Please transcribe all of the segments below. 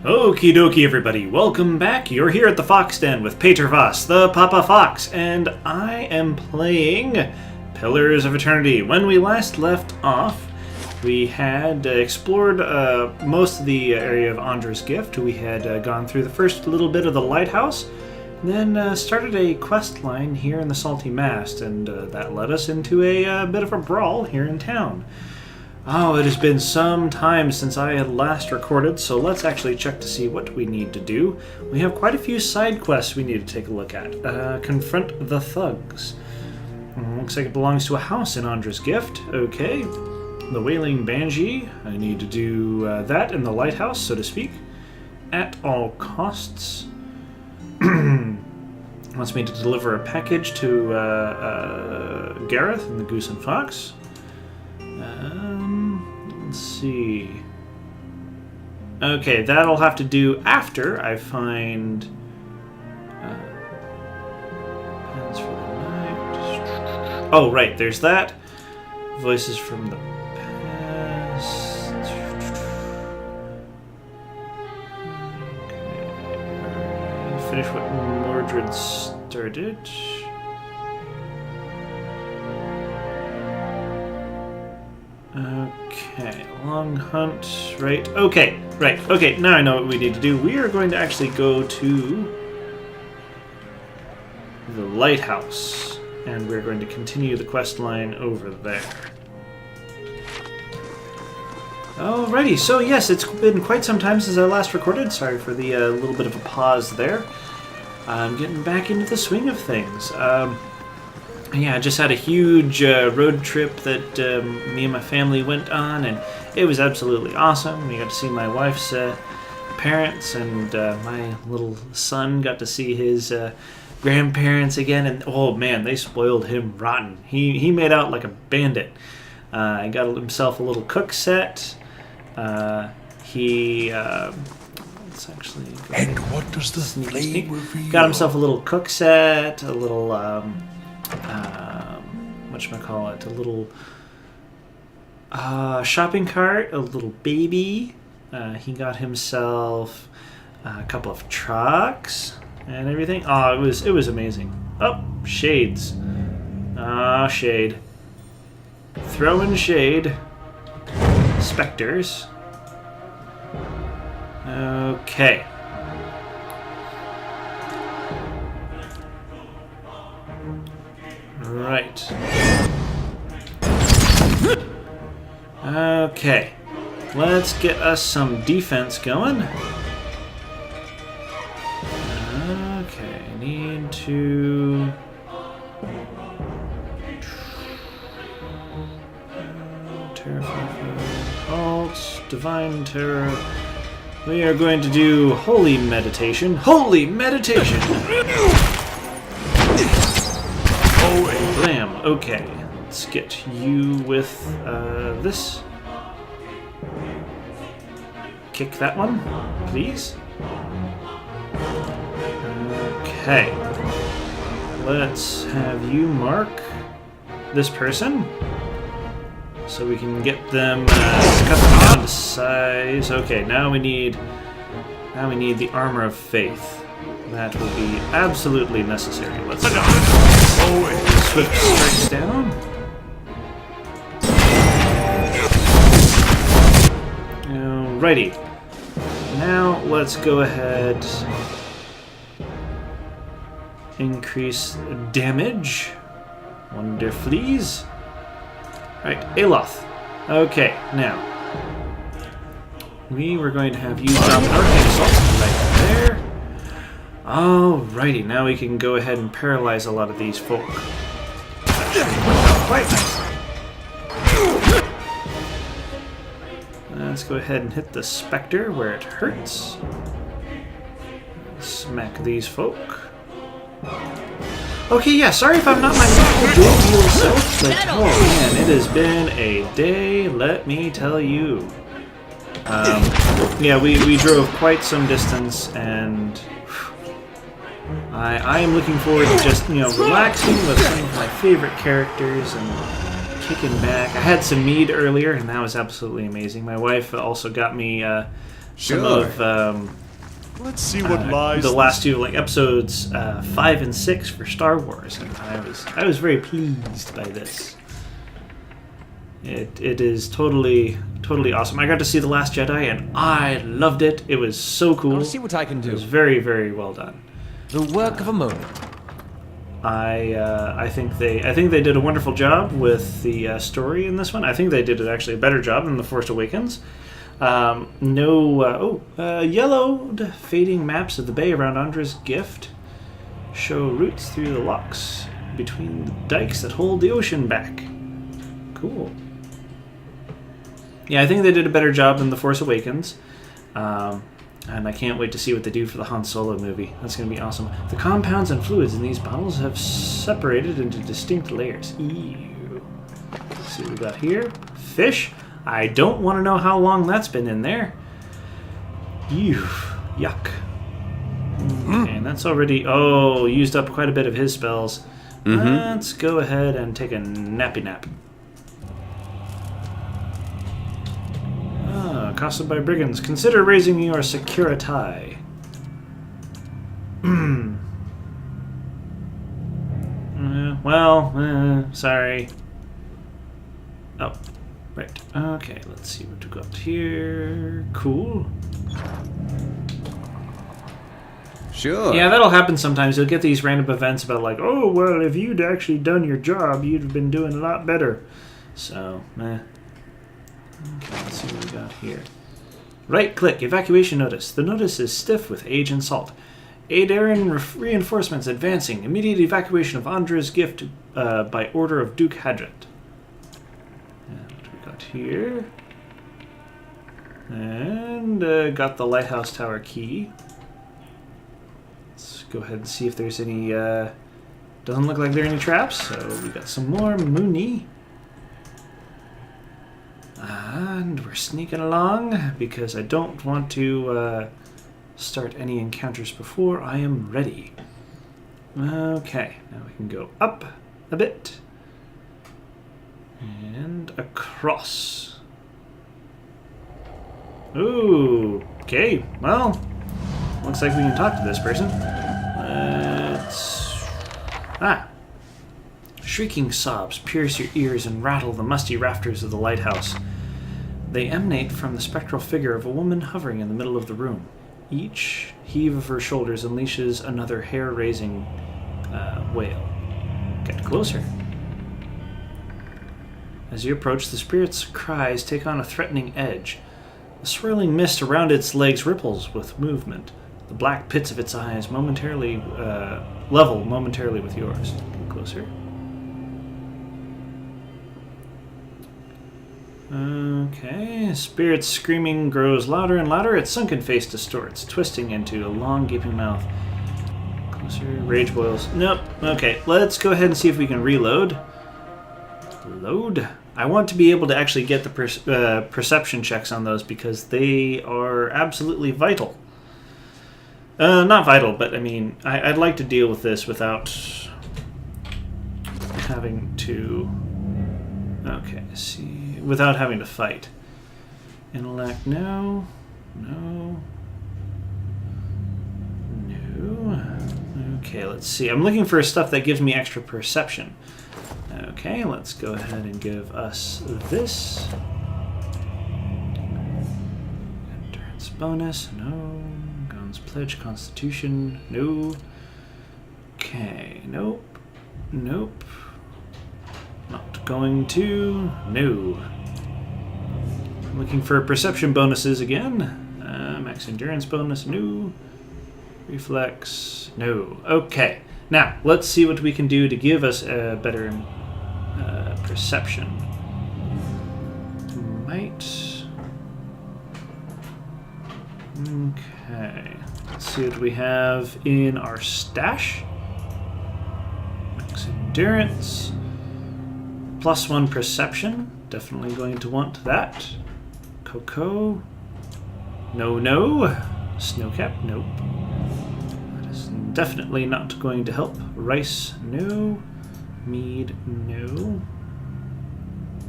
Okie dokie, everybody. Welcome back. You're here at the Fox Den with Pater Voss, the Papa Fox, and I am playing Pillars of Eternity. When we last left off, we had explored most of the area of Andra's Gift. We had gone through the first little bit of the lighthouse, and then started a quest line here in the Salty Mast, and that led us into a bit of a brawl here in town. Oh, it has been some time since I had last recorded, so let's actually check to see what we need to do. We have quite a few side quests we need to take a look at. Confront the thugs. Looks like it belongs to a house in Andra's Gift. Okay. The Wailing Banshee. I need to do that in the lighthouse, so to speak. At all costs. Wants me to deliver a package to Gareth and the Goose and Fox. Let's see. Okay, that'll have to do after I find plans for the night. Oh, right, there's that. Voices from the past. Okay, finish what Mordred started. Okay, long hunt, right, okay, now I know what we need to do. We are going to actually go to the lighthouse, and we're going to continue the quest line over there. Alrighty, so yes, it's been quite some time since I last recorded. Sorry for the little bit of a pause there. I'm getting back into the swing of things. Yeah, I just had a huge road trip that me and my family went on, and it was absolutely awesome. We got to see my wife's parents, and my little son got to see his grandparents again, and oh man, they spoiled him rotten. He made out like a bandit. He got himself a little cook set. Let's actually go and what does the flame reveal? Got himself a little cook set, a little whatchamacallit, a little shopping cart, a little baby. He got himself a couple of trucks and everything. Oh, it was amazing. Oh, shades. Shade. Throwing shade. Spectres. Okay. Right. Okay. Let's get us some defense going. Okay, I need to... Halt, Divine Terror. We are going to do Holy Meditation. Holy Meditation! Blam. Okay, let's get you with this. Kick that one, please. Okay. Let's have you mark this person, so we can get them cut them down to size. Okay, now we need the Armor of Faith. That will be absolutely necessary. Let's Swift strikes down. Alrighty. Now let's go ahead. Increase damage. Wonderfully. Alright, Aloth. Okay, now. We were going to have you drop Arcane Assault right there. Alrighty, now we can go ahead and paralyze a lot of these folk. Quite nicely. Let's go ahead and hit the Spectre where it hurts. Smack these folk. Okay, yeah, sorry if I'm not my usual jovial self, but oh man, it has been a day, let me tell you. Yeah, we drove quite some distance, and I am looking forward to just, relaxing with some of my favorite characters and kicking back. I had some mead earlier, and that was absolutely amazing. My wife also got me some of Let's see what lies. the last two episodes 5 and 6 for Star Wars, and I was very pleased by this. It is totally awesome. I got to see The Last Jedi, and I loved it. It was so cool. I'll see what I can do. It was very, very well done. The work of a moment. I think they did a wonderful job with the story in this one. I think they did actually a better job than The Force Awakens. Yellowed, fading maps of the bay around Andra's gift show routes through the locks between the dikes that hold the ocean back. Cool. Yeah, I think they did a better job than The Force Awakens. And I can't wait to see what they do for the Han Solo movie. That's going to be awesome. The compounds and fluids in these bottles have separated into distinct layers. Ew. Let's see what we got here. Fish. I don't want to know how long that's been in there. Ew. Yuck. Okay, and that's already... Oh, used up quite a bit of his spells. Let's go ahead and take a nappy nap. Accosted by brigands. Consider raising your security. Sorry. Oh, right. Okay, let's see what we got here. Cool. Sure. Yeah, that'll happen sometimes. You'll get these random events about oh, well, if you'd actually done your job, you'd have been doing a lot better. So, Okay, let's see what we got here. Right-click, evacuation notice. The notice is stiff with age and salt. Aedaran reinforcements advancing. Immediate evacuation of Andra's gift by order of Duke Hadrat. And what we got here? And got the lighthouse tower key. Let's go ahead and see if there's any... doesn't look like there are any traps, so we got some more Mooney. And we're sneaking along because I don't want to start any encounters before I am ready. Okay, now we can go up a bit and across. Ooh, okay, well, looks like we can talk to this person. Shrieking sobs pierce your ears and rattle the musty rafters of the lighthouse. They emanate from the spectral figure of a woman hovering in the middle of the room. Each heave of her shoulders unleashes another hair-raising wail. Get closer. As you approach, the spirit's cries take on a threatening edge. The swirling mist around its legs ripples with movement. The black pits of its eyes momentarily level momentarily with yours. Get closer. Okay, Spirit's screaming grows louder and louder. Its sunken face distorts, twisting into a long, gaping mouth. Closer, rage boils. Nope. Okay, let's go ahead and see if we can reload. Load. I want to be able to actually get the perception checks on those because they are absolutely vital. Not vital, but I mean, I'd like to deal with this without having to... Okay, see... Without having to fight. Intellect, no. No. No. Okay, let's see. I'm looking for stuff that gives me extra perception. Okay, let's go ahead and give us this. Endurance bonus, no. Guns pledge, constitution, no. Okay, nope. Nope. Not going to. No. I'm looking for perception bonuses again. Max endurance bonus. No. Reflex. No. Okay. Now, let's see what we can do to give us a better perception. Might. Okay. Let's see what we have in our stash. Max endurance. +1 perception. Definitely going to want that. Cocoa. No. Snowcap. Nope. That is definitely not going to help. Rice. No. Mead. No.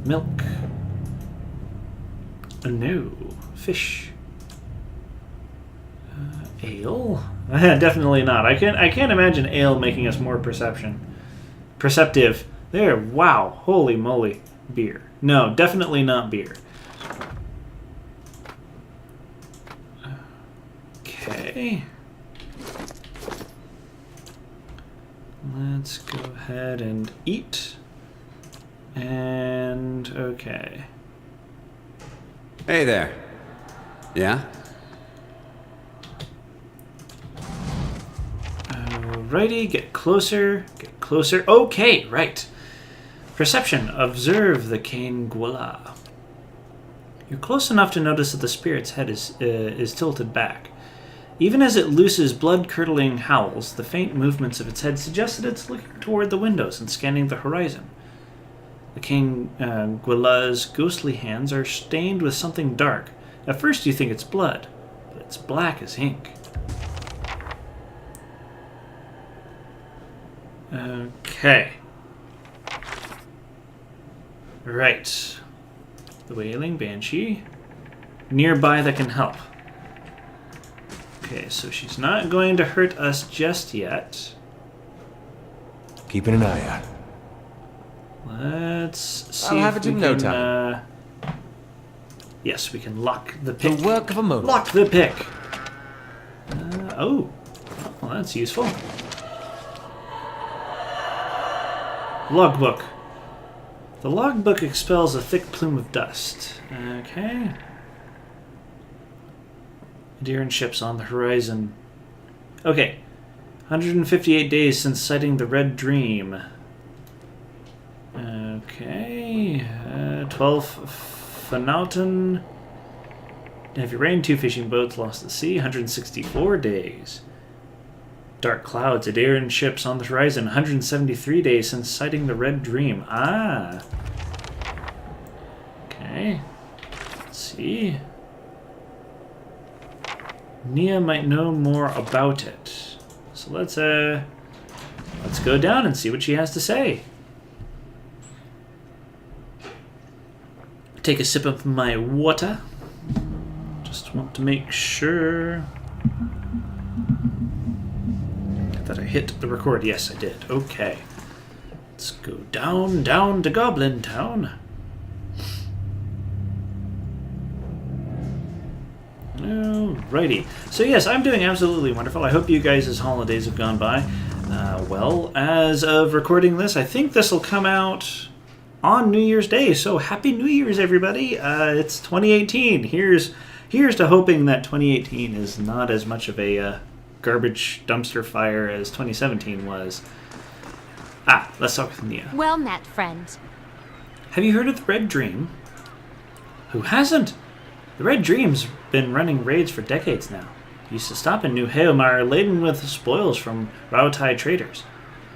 Milk. No. Fish. Ale? Definitely not. I can't imagine ale making us more perceptive. There, wow, holy moly. Beer. No, definitely not beer. Okay. Let's go ahead and eat. And okay. Hey there. Yeah? Alrighty, get closer. Get closer. Okay, right. Perception. Observe the Cane Gwala. You're close enough to notice that the spirit's head is tilted back. Even as it looses blood-curdling howls, the faint movements of its head suggest that it's looking toward the windows and scanning the horizon. The King Gwala's ghostly hands are stained with something dark. At first you think it's blood, but it's black as ink. Okay. Right. The Wailing Banshee. Nearby that can help. Okay, so she's not going to hurt us just yet. Keeping an eye out. Let's see I'll have if it we in no can, time. yes, we can lock the pick. The work of a moment. Lock the pick. Oh, well, that's useful. Logbook. The logbook expels a thick plume of dust. Okay. Deer and ships on the horizon. Okay. 158 days since sighting the Red Dream. Okay. 12 Fanauten. Heavy rain, 2 fishing boats lost at sea. 164 days. Dark clouds, Adair and ships on the horizon. 173 days since sighting the Red Dream. Ah. Okay. Let's see. Nia might know more about it. So let's go down and see what she has to say. Take a sip of my water. Just want to make sure that I hit the record. Yes, I did. Okay. Let's go down to Goblin Town. Alrighty. So yes, I'm doing absolutely wonderful. I hope you guys' holidays have gone by well. As of recording this, I think this will come out on New Year's Day. So happy New Year's, everybody. It's 2018. Here's to hoping that 2018 is not as much of a garbage dumpster fire as 2017 was. Let's talk with Nia. Well met, friend. Have you heard of the Red Dream? Who hasn't? The Red Dream's been running raids for decades now. He used to stop in New Heomar laden with spoils from Rautai traders.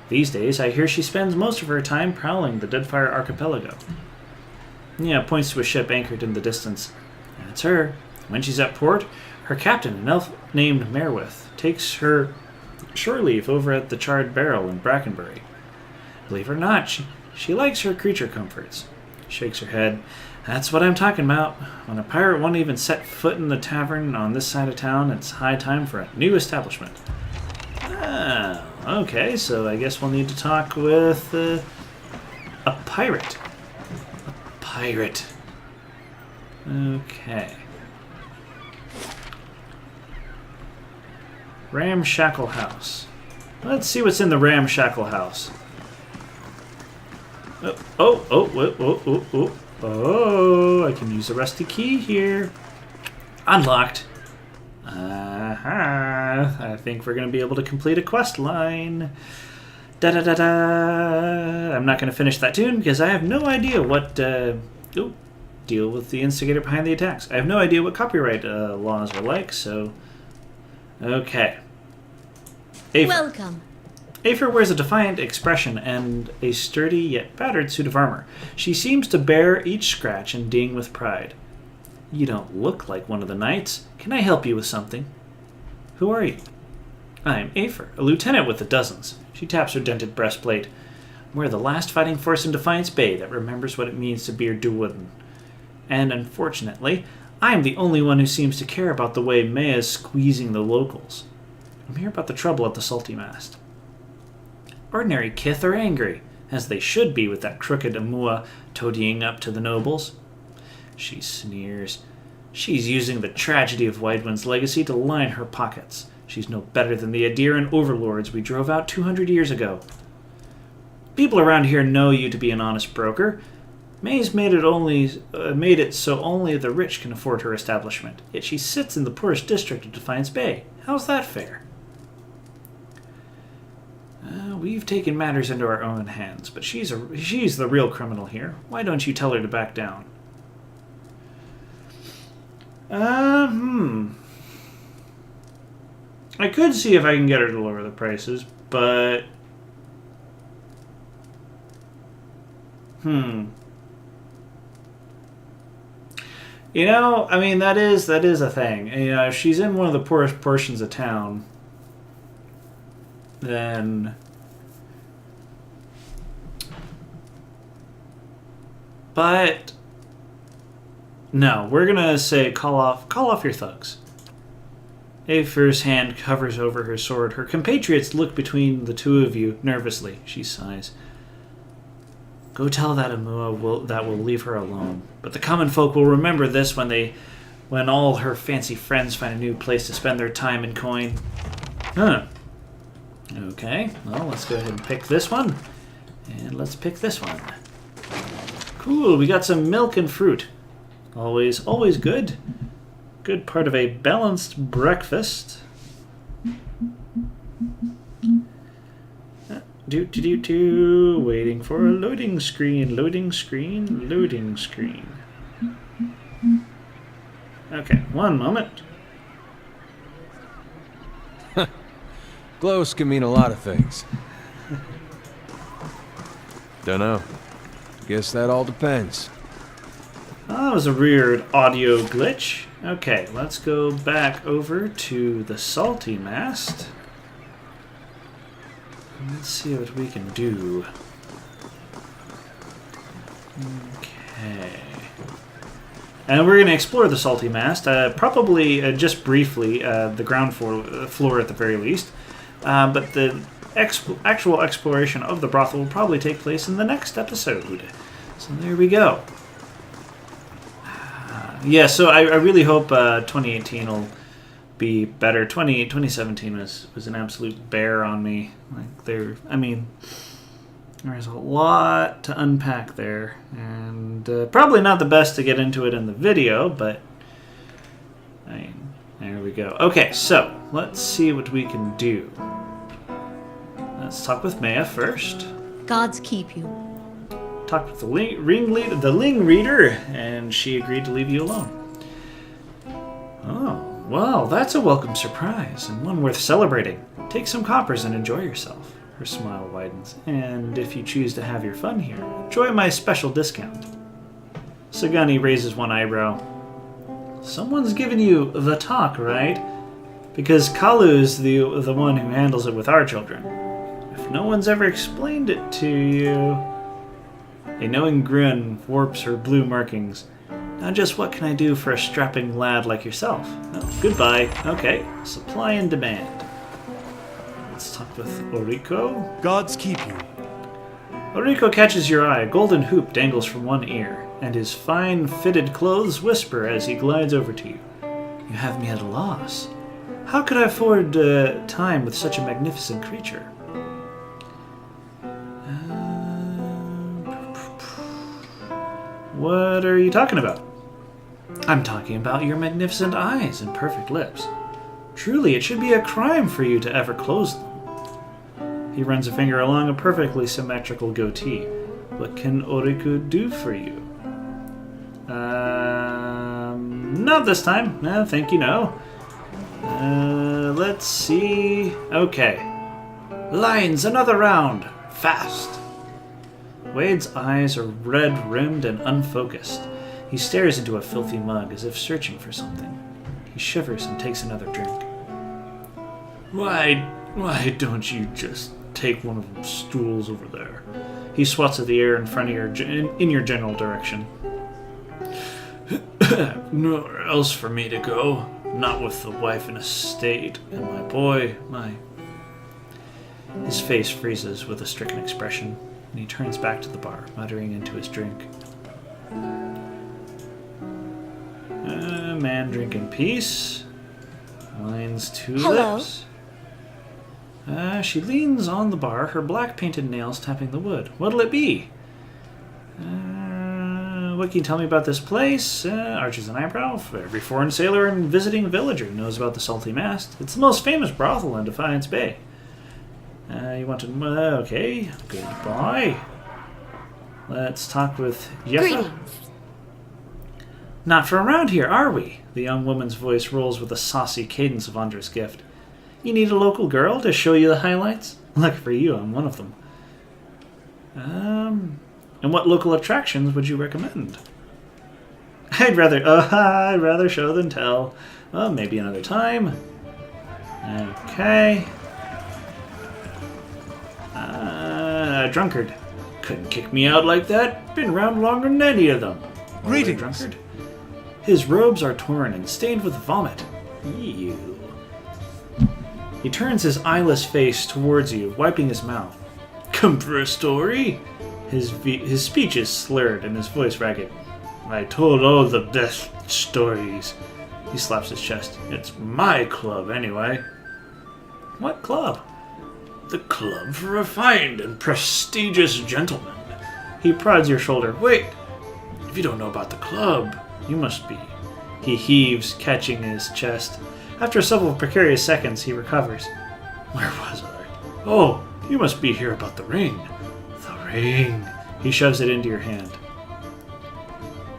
These days, I hear she spends most of her time prowling the Deadfire Archipelago. Nia points to a ship anchored in the distance. That's her. When she's at port, her captain, an elf named Merwith, takes her shore leave over at the Charred Barrel in Brackenbury. Believe it or not, she likes her creature comforts. She shakes her head. That's what I'm talking about. When a pirate won't even set foot in the tavern on this side of town, it's high time for a new establishment. Okay, so I guess we'll need to talk with a pirate. A pirate. Okay. Ramshackle House. Let's see what's in the Ramshackle House. Oh, I can use a rusty key here. Unlocked. I think we're going to be able to complete a quest line. Da-da-da-da. I'm not going to finish that tune because I have no idea what... deal with the instigator behind the attacks. I have no idea what copyright laws are like, so... Okay. Afer. Welcome. Afer wears a defiant expression and a sturdy yet battered suit of armor. She seems to bear each scratch and ding with pride. You don't look like one of the knights. Can I help you with something? Who are you? I'm Afer, a lieutenant with the dozens. She taps her dented breastplate. We're the last fighting force in Defiance Bay that remembers what it means to be a Duwooden. And unfortunately, I'm the only one who seems to care about the way Maya's squeezing the locals. I'm here about the trouble at the Salty Mast. Ordinary kith are angry, as they should be with that crooked Amua toadying up to the nobles. She sneers. She's using the tragedy of Widewind's legacy to line her pockets. She's no better than the Adiran overlords we drove out 200 years ago. People around here know you to be an honest broker. May's made it so only the rich can afford her establishment, yet she sits in the poorest district of Defiance Bay. How's that fair? We've taken matters into our own hands, but she's the real criminal here. Why don't you tell her to back down? I could see if I can get her to lower the prices, but... You know, I mean, that is a thing. You know, if she's in one of the poorest portions of town, then... But... No, we're gonna say call off your thugs. Afer's hand hovers over her sword. Her compatriots look between the two of you nervously. She sighs. Go tell that Amua that we'll leave her alone. But the common folk will remember this when all her fancy friends find a new place to spend their time and coin. Okay, well, let's go ahead and pick this one. And let's pick this one. Cool, we got some milk and fruit. Always good. Good part of a balanced breakfast. Waiting for a loading screen. Okay, one moment. Close can mean a lot of things. Dunno. Guess that all depends. That was a weird audio glitch. Okay, let's go back over to the Salty Mast. Let's see what we can do. Okay. And we're going to explore the Salty Mast, probably just briefly, the ground floor at the very least. But the actual exploration of the brothel will probably take place in the next episode. So there we go. Yeah, so I really hope 2018 will be better. 2017 was an absolute bear on me. Like there's a lot to unpack there, and probably not the best to get into it in the video, but there we go. Okay, so let's see what we can do. Let's talk with Maya first. Gods keep you. Talked with the Ling Reader, and she agreed to leave you alone. Oh, well, that's a welcome surprise, and one worth celebrating. Take some coppers and enjoy yourself. Her smile widens. And if you choose to have your fun here, enjoy my special discount. Sagani raises one eyebrow. Someone's giving you the talk, right? Because Kalu's the one who handles it with our children. If no one's ever explained it to you... A knowing grin warps her blue markings. Now just what can I do for a strapping lad like yourself? Oh, goodbye. Okay, supply and demand. Let's talk with Oriko. Gods keep you. Oriko catches your eye. A golden hoop dangles from one ear, and his fine fitted clothes whisper as he glides over to you. You have me at a loss. How could I afford time with such a magnificent creature? What are you talking about? I'm talking about your magnificent eyes and perfect lips. Truly, it should be a crime for you to ever close them. He runs a finger along a perfectly symmetrical goatee. What can Oriku do for you? Not this time. No, thank you, no. Let's see. Okay. Lines, another round. Fast. Wade's eyes are red-rimmed and unfocused. He stares into a filthy mug as if searching for something. He shivers and takes another drink. Why don't you just take one of those stools over there? He swats at the air in front of in your general direction. Nowhere else for me to go. Not with the wife in a state, and my boy, His face freezes with a stricken expression, and he turns back to the bar, muttering into his drink. Man drink in peace. Wines tulips. She leans on the bar, her black painted nails tapping the wood. What'll it be? What can you tell me about this place? Arches an eyebrow. Every foreign sailor and visiting villager knows about the Salty Mast. It's the most famous brothel in Defiance Bay. You want to... okay. Goodbye. Let's talk with Yeffa. Greetings. Not from around here, are we? The young woman's voice rolls with the saucy cadence of Andra's gift. You need a local girl to show you the highlights? Lucky for you, I'm one of them. And what local attractions would you recommend? I'd rather show than tell. Well, maybe another time. Okay. Drunkard. Couldn't kick me out like that. Been around longer than any of them. Greetings. Drunkard. His robes are torn and stained with vomit. Ew. He turns his eyeless face towards you, wiping his mouth. Come for a story? His speech is slurred and his voice ragged. I told all the best stories. He slaps his chest. It's my club, anyway. What club? The Club for Refined and Prestigious Gentlemen. He prods your shoulder. Wait, if you don't know about the club, you must be. He heaves, catching his chest. After several precarious seconds, he recovers. Where was I? Oh, you must be here about the ring. The ring. He shoves it into your hand.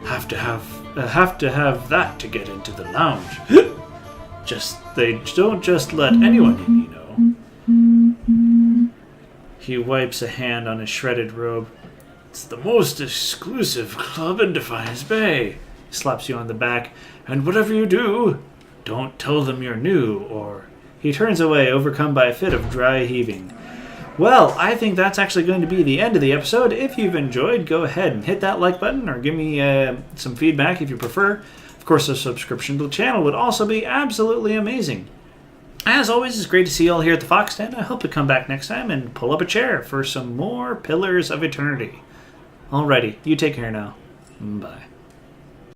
Have to have that to get into the lounge. They don't just let anyone in, you know. He wipes a hand on his shredded robe. It's the most exclusive club in Defiance Bay. He slaps you on the back. And whatever you do, don't tell them you're new, or... He turns away, overcome by a fit of dry heaving. Well, I think that's actually going to be the end of the episode. If you've enjoyed, go ahead and hit that like button, or give me some feedback if you prefer. Of course, a subscription to the channel would also be absolutely amazing. As always, it's great to see you all here at the Fox Den. I hope to come back next time and pull up a chair for some more Pillars of Eternity. Alrighty, you take care now. Bye.